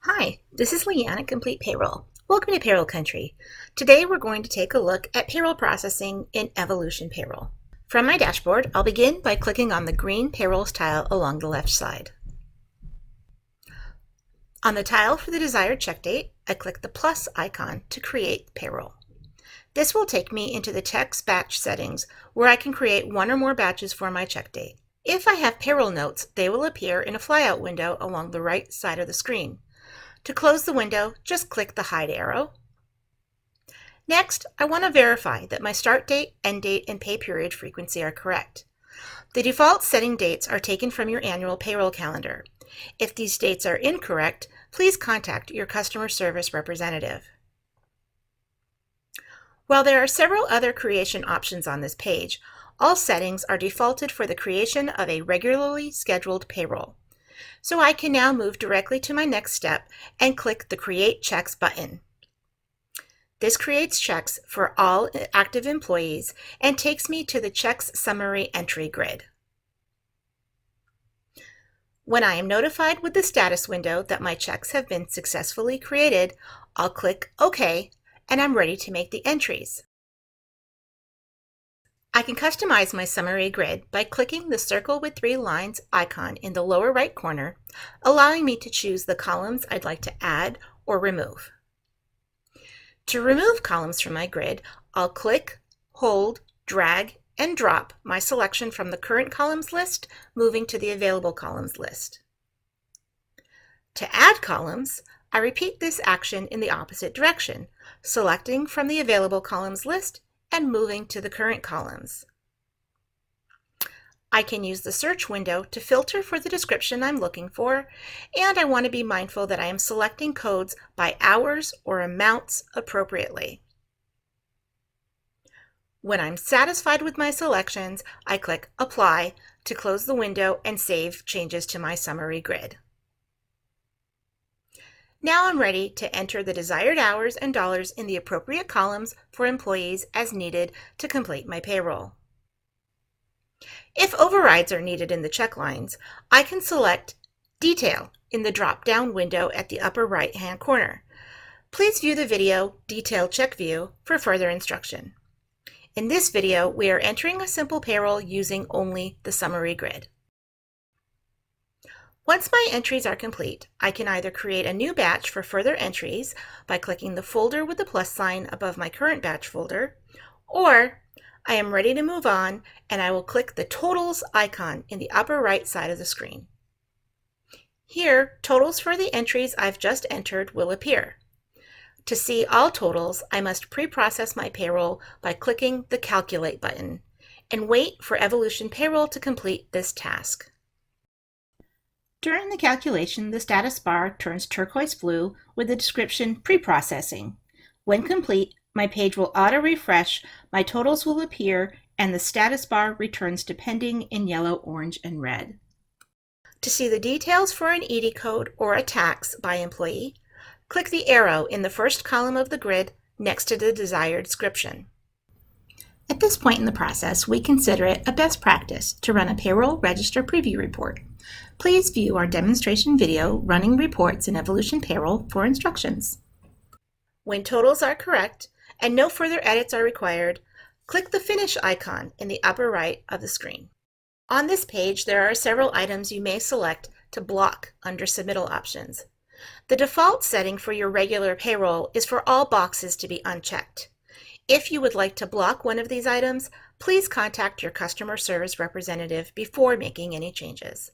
Hi, this is Leanne at Complete Payroll. Welcome to Payroll Country. Today we're going to take a look at payroll processing in Evolution Payroll. From my dashboard, I'll begin by clicking on the green Payrolls tile along the left side. On the tile for the desired check date, I click the plus icon to create payroll. This will take me into the text batch settings where I can create one or more batches for my check date. If I have payroll notes, they will appear in a flyout window along the right side of the screen. To close the window, just click the hide arrow. Next, I want to verify that my start date, end date, and pay period frequency are correct. The default setting dates are taken from your annual payroll calendar. If these dates are incorrect, please contact your customer service representative. While there are several other creation options on this page, all settings are defaulted for the creation of a regularly scheduled payroll. So I can now move directly to my next step and click the Create Checks button. This creates checks for all active employees and takes me to the checks summary entry grid. When I am notified with the status window that my checks have been successfully created, I'll click OK and I'm ready to make the entries. I can customize my summary grid by clicking the circle with 3 lines icon in the lower right corner, allowing me to choose the columns I'd like to add or remove. To remove columns from my grid, I'll click, hold, drag, and drop my selection from the current columns list, moving to the available columns list. To add columns, I repeat this action in the opposite direction, selecting from the available columns list and moving to the current columns. I can use the search window to filter for the description I'm looking for, and I want to be mindful that I am selecting codes by hours or amounts appropriately. When I'm satisfied with my selections, I click Apply to close the window and save changes to my summary grid. Now I'm ready to enter the desired hours and dollars in the appropriate columns for employees as needed to complete my payroll. If overrides are needed in the check lines, I can select Detail in the drop-down window at the upper right-hand corner. Please view the video Detail Check View for further instruction. In this video, we are entering a simple payroll using only the summary grid. Once my entries are complete, I can either create a new batch for further entries by clicking the folder with the plus sign above my current batch folder, or I am ready to move on and I will click the Totals icon in the upper right side of the screen. Here, totals for the entries I've just entered will appear. To see all totals, I must pre-process my payroll by clicking the Calculate button and wait for Evolution Payroll to complete this task. During the calculation, the status bar turns turquoise blue with the description Preprocessing. When complete, my page will auto-refresh, my totals will appear, and the status bar returns to pending in yellow, orange, and red. To see the details for an ED code or a tax by employee, click the arrow in the first column of the grid next to the desired description. At this point in the process, we consider it a best practice to run a payroll register preview report. Please view our demonstration video running reports in Evolution Payroll for instructions. When totals are correct and no further edits are required, click the Finish icon in the upper right of the screen. On this page, there are several items you may select to block under Submittal options. The default setting for your regular payroll is for all boxes to be unchecked. If you would like to block one of these items, please contact your customer service representative before making any changes.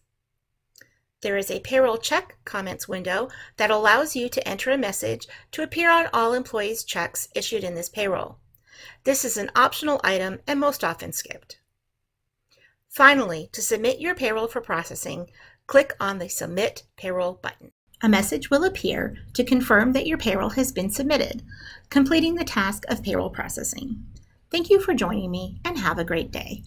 There is a Payroll Check Comments window that allows you to enter a message to appear on all employees' checks issued in this payroll. This is an optional item and most often skipped. Finally, to submit your payroll for processing, click on the Submit Payroll button. A message will appear to confirm that your payroll has been submitted, completing the task of payroll processing. Thank you for joining me and have a great day.